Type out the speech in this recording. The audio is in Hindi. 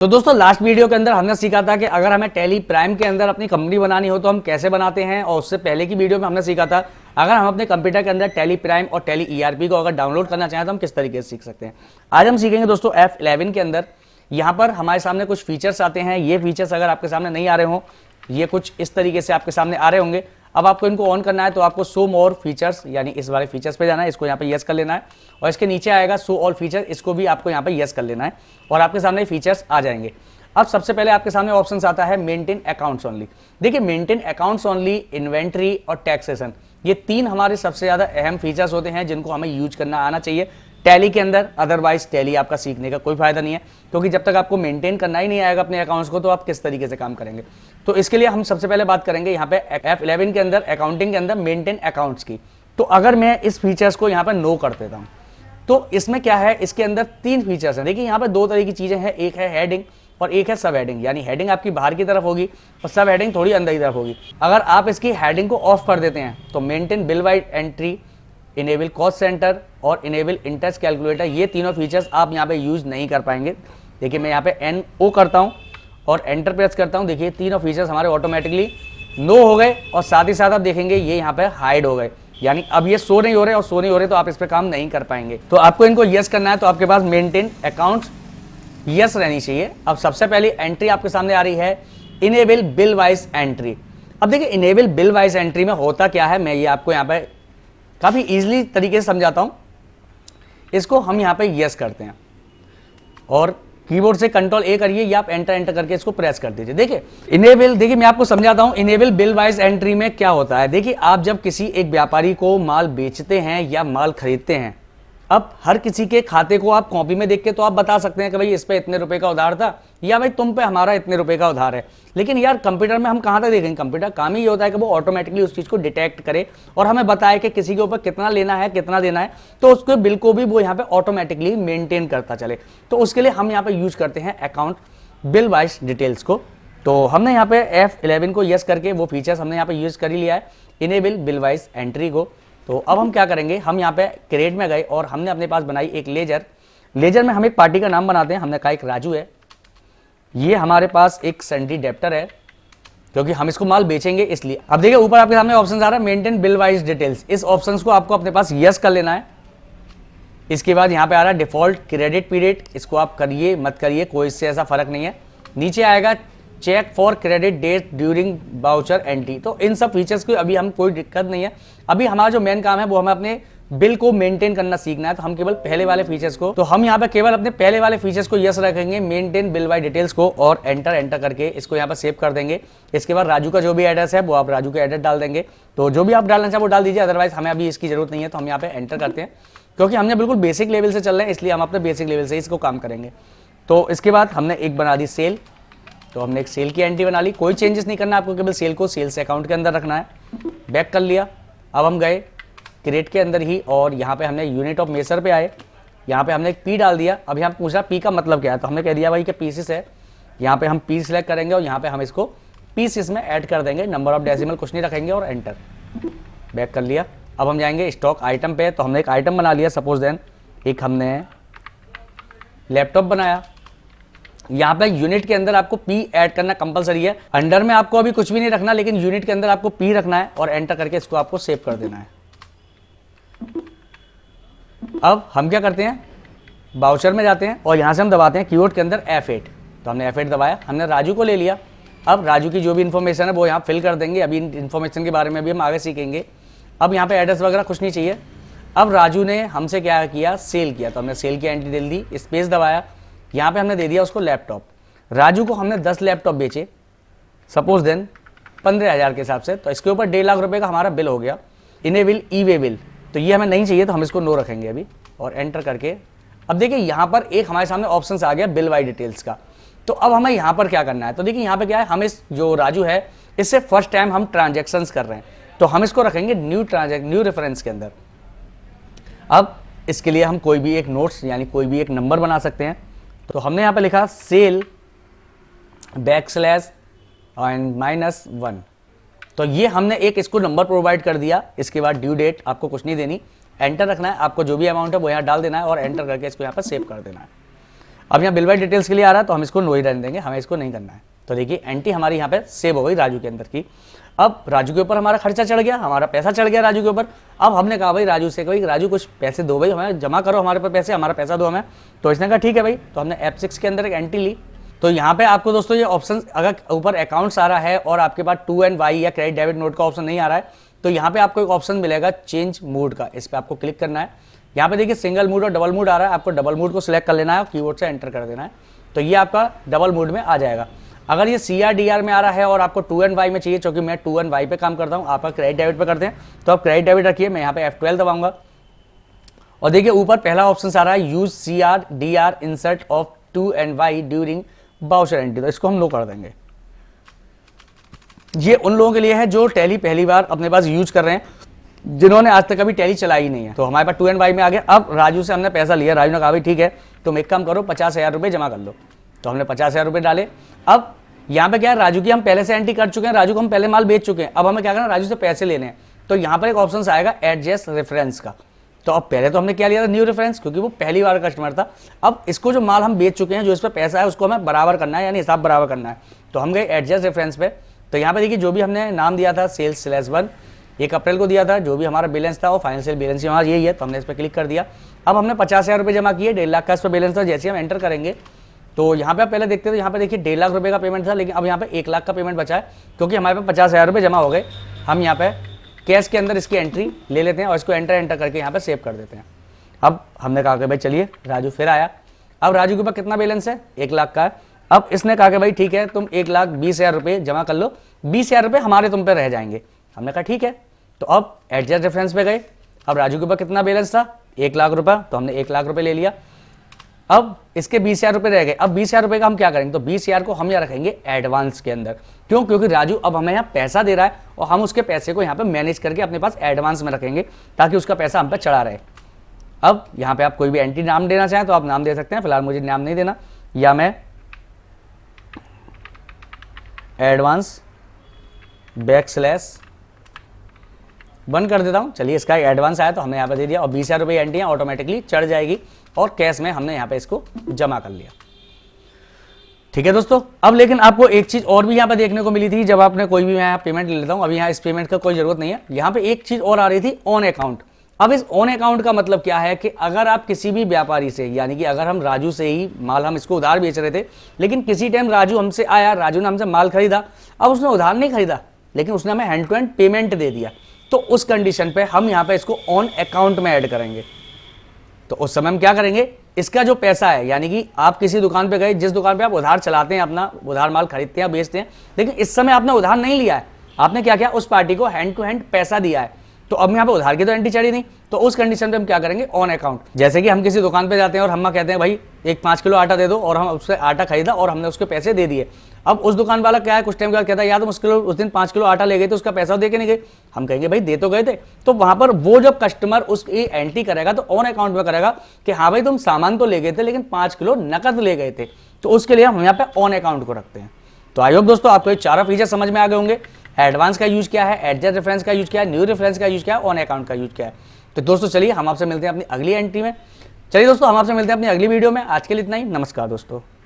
तो दोस्तों लास्ट वीडियो के अंदर हमने सीखा था कि अगर हमें टैली प्राइम के अंदर अपनी कंपनी बनानी हो तो हम कैसे बनाते हैं, और उससे पहले की वीडियो में हमने सीखा था अगर हम अपने कंप्यूटर के अंदर टैली प्राइम और टैली ईआरपी को अगर डाउनलोड करना चाहें तो हम किस तरीके से सीख सकते हैं। आज हम सीखेंगे दोस्तों F11 के अंदर। यहाँ पर हमारे सामने कुछ फीचर्स आते हैं। ये फीचर्स अगर आपके सामने नहीं आ रहे हों, ये कुछ इस तरीके से आपके सामने आ रहे होंगे। अब आपको इनको ऑन करना है तो आपको शो मोर फीचर्स यानी इस वाले फीचर्स पे जाना है, इसको यहाँ पे यस कर लेना है, और इसके नीचे आएगा शो ऑल फीचर, इसको भी आपको यहाँ पे यस कर लेना है और आपके सामने फीचर्स आ जाएंगे। अब सबसे पहले आपके सामने ऑप्शन आता है मेंटेन अकाउंट्स ओनली। देखिए मेंटेन अकाउंट्स ओनली, इन्वेंट्री और टैक्सेशन, ये तीन हमारे सबसे ज्यादा अहम फीचर्स होते हैं जिनको हमें यूज करना आना चाहिए टैली के अंदर। अदरवाइज टैली आपका सीखने का कोई फायदा नहीं है, क्योंकि जब तक आपको मेंटेन करना ही नहीं आएगा अपने अकाउंट्स को तो आप किस तरीके से काम करेंगे। तो इसके लिए हम सबसे पहले बात करेंगे यहाँ पे F11 के अंदर अकाउंटिंग के अंदर मेंटेन अकाउंट्स की। तो अगर मैं इस फीचर्स को यहाँ पे नो कर देता हूँ तो इसमें क्या है, इसके अंदर तीन फीचर्स हैं। देखिए यहाँ पे दो तरह की चीजें हैं, एक है हेडिंग और एक है सब हेडिंग। यानी हेडिंग आपकी बाहर की तरफ होगी और सब हेडिंग थोड़ी अंदर की तरफ होगी। अगर आप इसकी हेडिंग को ऑफ कर देते हैं तो maintain bill wide entry, enable cost centre और इनेबल इंटरेस्ट कैलकुलेटर, ये तीनों फीचर्स आप यहाँ पे यूज नहीं कर पाएंगे। देखिए मैं यहाँ पे NO करता हूँ और एंटर प्रेस करता हूँ, देखिए तीनों फीचर्स हमारे ऑटोमेटिकली नो हो गए और साथ ही साथ आप देखेंगे ये यहाँ पे हाइड हो गए। यानी अब ये शो नहीं हो रहे, और शो नहीं हो रहे तो आप इस पे काम नहीं कर पाएंगे। तो आपको इनको यस करना है, तो आपके पास मेंटेन अकाउंट्स यस रहनी चाहिए। अब सबसे पहली एंट्री आपके सामने आ रही है इनेबल बिल वाइज एंट्री। अब देखिए इनेबल बिल वाइज एंट्री में होता क्या है, मैं ये आपको यहाँ पे काफी इजीली तरीके से समझाता हूं। इसको हम यहाँ पे यस करते हैं और कीबोर्ड से कंट्रोल A करिए या आप एंटर करके इसको प्रेस कर दीजिए। देखिए इनेबल, देखिए मैं आपको समझाता हूं इनेबल बिल वाइज एंट्री में क्या होता है। देखिए आप जब किसी एक व्यापारी को माल बेचते हैं या माल खरीदते हैं, अब हर किसी के खाते को आप कॉपी में देख के तो आप बता सकते हैं कि भाई इस पे इतने रुपए का उधार था, या भाई तुम पे हमारा इतने रुपए का उधार है। लेकिन यार कंप्यूटर में हम कहां तक देखेंगे, कंप्यूटर काम ही ये होता है कि वो ऑटोमेटिकली उस चीज को डिटेक्ट करे और हमें बताए कि किसी के ऊपर कितना लेना है कितना देना है, तो उसके बिल को भी वो यहाँ पे ऑटोमेटिकली मेंटेन करता चले। तो उसके लिए हम यहाँ पे यूज करते हैं अकाउंट बिल वाइज डिटेल्स को। तो हमने यहाँ पे F11 को यस करके वो फीचर्स हमने यहाँ पे यूज कर ही लिया है, इनेबल बिल वाइज एंट्री को। तो अब हम क्या करेंगे, हम यहाँ पे क्रिएट में गए और हमने अपने पास बनाई एक लेजर में हम एक पार्टी का नाम बनाते हैं। हमने कहा एक राजू है, ये हमारे पास एक सन्डी डेप्टर है क्योंकि हम इसको माल बेचेंगे इसलिए। अब देखिए ऊपर आपके सामने ऑप्शन आ रहा है मेंटेन बिल वाइज डिटेल्स, इस ऑप्शन को आपको अपने पास यस कर लेना है। इसके बाद यहाँ पे आ रहा है डिफॉल्ट क्रेडिट पीरियड, इसको आप करिए मत करिए कोई इससे ऐसा फर्क नहीं है। नीचे आएगा check for credit date during voucher entry. तो इन सब फीचर्स को अभी हम कोई दिक्कत नहीं है, अभी हमारा जो मेन काम है वो हमें अपने बिल को मेंटेन करना सीखना है। तो हम केवल पहले वाले फीचर्स को, तो हम यहाँ पे केवल अपने पहले वाले फीचर्स को यस रखेंगे, मेंटेन बिल वाइज डिटेल्स को, और एंटर करके इसको यहाँ पे सेव कर देंगे। इसके बाद राजू का जो भी एड्रेस है वो आप राजू का एड्रेस डाल देंगे। तो जो भी आप डालना चाहे वो डाल दीजिए, अदरवाइज हमें अभी इसकी जरूरत नहीं है। तो हम यहाँ पे एंटर करते हैं क्योंकि हमने बिल्कुल बेसिक लेवल से चल रहे हैं, इसलिए हम अपने बेसिक लेवल से इसको काम करेंगे। तो इसके बाद हमने एक बना दी सेल, तो हमने एक सेल की एंट्री बना ली। कोई चेंजेस नहीं करना आपको, केवल सेल को सेल्स अकाउंट के अंदर रखना है। बैक कर लिया। अब हम गए क्रिएट के अंदर ही और यहाँ पे हमने यूनिट ऑफ मेजर पे आए, यहाँ पे हमने एक पी डाल दिया। अब यहाँ पूछा पी का मतलब क्या है, तो हमने कह दिया भाई कि पीसेस है। यहाँ पे हम पी सिलेक्ट करेंगे और यहाँ पे हम इसको पीसेस में ऐड कर देंगे, नंबर ऑफ डेसिमल कुछ नहीं रखेंगे और एंटर। बैक कर लिया। अब हम जाएंगे स्टॉक आइटम पे, तो हमने एक आइटम बना लिया सपोज देन, एक हमने लैपटॉप बनाया। यहाँ पे यूनिट के अंदर आपको पी ऐड करना कंपलसरी है, अंडर में आपको अभी कुछ भी नहीं रखना, लेकिन यूनिट के अंदर आपको पी रखना है और एंटर करके इसको आपको सेव कर देना है। अब हम क्या करते हैं, वाउचर में जाते हैं और यहाँ से हम दबाते हैं कीबोर्ड के अंदर F8। तो हमने F8 दबाया, हमने राजू को ले लिया। अब राजू की जो भी इन्फॉर्मेशन है वो यहाँ फिल कर देंगे, अभी इन इन्फॉर्मेशन के बारे में भी हम आगे सीखेंगे। अब यहाँ पे एड्रेस वगैरह कुछ नहीं चाहिए। अब राजू ने हमसे क्या किया, सेल किया, तो हमने सेल की एंट्री दे दी, स्पेस दबाया, यहाँ पे हमने दे दिया उसको लैपटॉप। राजू को हमने 10 लैपटॉप बेचे सपोज देन 15,000 के हिसाब से, तो इसके ऊपर 1.5 लाख रुपए का हमारा बिल हो गया। इनेबल ई वे बिल, तो ये हमें नहीं चाहिए, तो हम इसको नो रखेंगे अभी और एंटर करके। अब देखिए यहाँ पर एक हमारे सामने ऑप्शन आ गया बिल वाइज डिटेल्स का। तो अब हमें यहाँ पर क्या करना है, तो देखिए यहाँ पे क्या है, हम इस जो राजू है इससे फर्स्ट टाइम हम ट्रांजेक्शन कर रहे हैं, तो हम इसको रखेंगे न्यू रेफरेंस के अंदर। अब इसके लिए हम कोई भी एक नोट्स यानी कोई भी एक नंबर बना सकते हैं। तो हमने यहाँ पे लिखा सेल /-1, तो ये हमने एक इसको नंबर प्रोवाइड कर दिया। इसके बाद ड्यू डेट आपको कुछ नहीं देनी, एंटर रखना है, आपको जो भी अमाउंट है वो यहाँ डाल देना है और एंटर करके इसको यहाँ पर सेव कर देना है। अब यहाँ बिल बाय डिटेल्स के लिए आ रहा है तो हम इसको नो ही रहने देंगे, हमें इसको नहीं करना है। तो देखिए एंट्री हमारी यहाँ पे सेव हो गई राजू के अंदर की। अब राजू के ऊपर हमारा खर्चा चढ़ गया, हमारा पैसा चढ़ गया राजू के ऊपर। अब हमने कहा भाई राजू से, भाई राजू कुछ पैसे दो भाई, हमें जमा करो हमारे पर पैसे, हमारा पैसा दो हमें। तो इसने कहा ठीक है भाई। तो हमने F6 के अंदर एक एंट्री ली। तो यहाँ पे आपको दोस्तों ये ऑप्शन, अगर ऊपर अकाउंट्स आ रहा है और आपके पास 2NY या क्रेडिट डेबिट नोट का ऑप्शन नहीं आ रहा है, तो यहाँ पे आपको एक ऑप्शन मिलेगा चेंज मूड का, इस पर आपको क्लिक करना है। यहाँ पे देखिए सिंगल मूड और डबल मूड आ रहा है, आपको डबल मूड को सिलेक्ट कर लेना है और कीबोर्ड से एंटर कर देना है। तो ये आपका डबल मूड में आ जाएगा। अगर ये CRDR में आ रहा है और आपको 2NY में चाहिए, क्योंकि मैं 2NY पे काम करता हूँ, आपका क्रेडिट डेबिट पे करते हैं, तो आप क्रेडिट डेबिट रखिए। मैं यहाँ पे F12 दबाऊंगा और देखिए ऊपर पहला ऑप्शन आ रहा है use CRDR instead of 2NY during voucher entry, तो इसको हम नो कर देंगे। ये उन लोगों के लिए है जो टैली पहली बार अपने पास यूज कर रहे हैं, जिन्होंने आज तक कभी टैली चलाई नहीं है। तो हमारे पास 2NY में आ गया। अब राजू से हमने पैसा लिया, राजू ने कहा भाई ठीक है तुम एक काम करो 50,000 रुपये जमा कर लो। तो हमने 50,000 रुपये डाले। अब यहाँ पे क्या है, राजू की हम पहले से एंट्री कर चुके हैं, राजू को हम पहले माल बेच चुके हैं। अब हमें क्या करना है, राजू से पैसे लेने हैं। तो यहाँ पर एक ऑप्शन आएगा एडजस्ट रेफरेंस का। तो अब पहले तो हमने क्या लिया था, न्यू रेफरेंस, क्योंकि वो पहली बार कस्टमर था। अब इसको जो माल हम बेच चुके हैं, जो इस पर पैसा है, उसको हमें बराबर करना है, यानी हिसाब बराबर करना है। तो हम गए एडजस्ट रेफरेंस पे। तो यहाँ पे देखिए जो भी हमने नाम दिया था सेल्स/1 1 अप्रैल को दिया था, जो भी हमारा बैलेंस था वो फाइनेंशियल बैलेंस हमारा यही है। तो हमने इस पर क्लिक कर दिया। अब हमने 50,000 रुपये जमा किए, 1.5 लाख का इस पर बैलेंस था। जैसे हम एंटर करेंगे तो यहाँ पे आप पहले देखते थे, यहाँ पे देखिए 1.5 लाख रुपये का पेमेंट था, लेकिन अब यहाँ पे 1 लाख का पेमेंट बचा है, क्योंकि हमारे पास 50,000 रुपये जमा हो गए। हम यहाँ पे कैश के अंदर इसकी एंट्री ले लेते हैं और इसको एंटर करके यहाँ पे सेव कर देते हैं। अब हमने कहा कि भाई चलिए, राजू फिर आया। अब राजू के पास कितना बैलेंस है, 1 लाख का है। अब इसने कहा कि भाई ठीक है तुम 1,20,000 रुपये जमा कर लो, 20,000 रुपये हमारे तुम पे रह जाएंगे। हमने कहा ठीक है। तो अब एडजस्ट रेफरेंस पे गए। अब राजू के पास कितना बैलेंस था, 1 लाख रुपये, तो हमने 1 लाख रुपये ले लिया। अब इसके 20,000 रुपये रह गए। अब 20,000 रुपये का हम क्या करेंगे, तो 20,000 को हम यहाँ रखेंगे एडवांस के अंदर। क्यों, क्योंकि राजू अब हमें यहाँ पैसा दे रहा है और हम उसके पैसे को यहाँ पे मैनेज करके अपने पास एडवांस में रखेंगे, ताकि उसका पैसा हम पे चढ़ा रहे। अब यहाँ पे आप कोई भी एंट्री नाम देना चाहें तो आप नाम दे सकते हैं, फिलहाल मुझे नाम नहीं देना, या मैं एडवांस /1 कर देता हूं। चलिए इसका एडवांस आया तो हमने यहाँ पे दे दिया और 20,000 रुपये एंट्री ऑटोमेटिकली चढ़ जाएगी और कैश में हमने यहाँ पे इसको जमा कर लिया। ठीक है दोस्तों। अब लेकिन आपको एक चीज और भी यहाँ पे देखने को मिली थी, जब आपने कोई भी, मैं यहाँ पेमेंट ले लेता हूँ, अभी यहाँ इस पेमेंट का कोई जरूरत नहीं है। यहाँ पे एक चीज और आ रही थी, ऑन अकाउंट। अब इस ऑन अकाउंट का मतलब क्या है कि अगर आप किसी भी व्यापारी से, यानी कि अगर हम राजू से ही माल, हम इसको उधार बेच रहे थे, लेकिन किसी टाइम राजू हमसे आया, राजू ने हमसे माल खरीदा, अब उसने उधार नहीं खरीदा, लेकिन उसने हमें हैंड टू हैंड पेमेंट दे दिया, तो उस कंडीशन पे हम यहाँ पे इसको ऑन अकाउंट में ऐड करेंगे। तो उस समय हम क्या करेंगे, इसका जो पैसा है, यानी कि आप किसी दुकान पे गए, जिस दुकान पे आप उधार चलाते हैं, अपना उधार माल खरीदते हैं, बेचते हैं, लेकिन इस समय आपने उधार नहीं लिया है, आपने क्या किया, उस पार्टी को हैंड टू हैंड पैसा दिया है। तो अब यहाँ पे उधार की तो एंट्री चढ़ी नहीं, तो उस कंडीशन पे हम क्या करेंगे, ऑन अकाउंट। जैसे कि हम किसी दुकान पे जाते हैं और हम कहते हैं भाई एक 5 किलो आटा दे दो, और हम उससे आटा खरीदा और हमने उसके पैसे दे दिए। अब उस दुकान वाला क्या है, कुछ टाइम के बाद कहता है यार तुम उस दिन 5 किलो आटा ले गए तो उसका पैसा दे के नहीं गए। हम कहेंगे भाई दे तो गए थे। तो वहां पर वो जब कस्टमर उसकी एंट्री करेगा तो ऑन अकाउंट में करेगा कि हाँ भाई तुम सामान तो ले गए थे, लेकिन 5 किलो नकद ले गए थे। तो उसके लिए हम यहाँ पे ऑन अकाउंट को रखते हैं। तो आई होप दोस्तों आपको ये चारों फीचर समझ में आ गए होंगे। एडवांस का यूज क्या है, एडजस्ट रेफरेंस का यूज क्या है, न्यू रेफरेंस का यूज क्या है, ऑन अकाउंट का यूज क्या है। तो दोस्तों चलिए हम आपसे मिलते हैं अपनी अगली एंट्री में। चलिए दोस्तों हम आपसे मिलते हैं अपनी अगली वीडियो में। आज के लिए इतना ही, नमस्कार दोस्तों।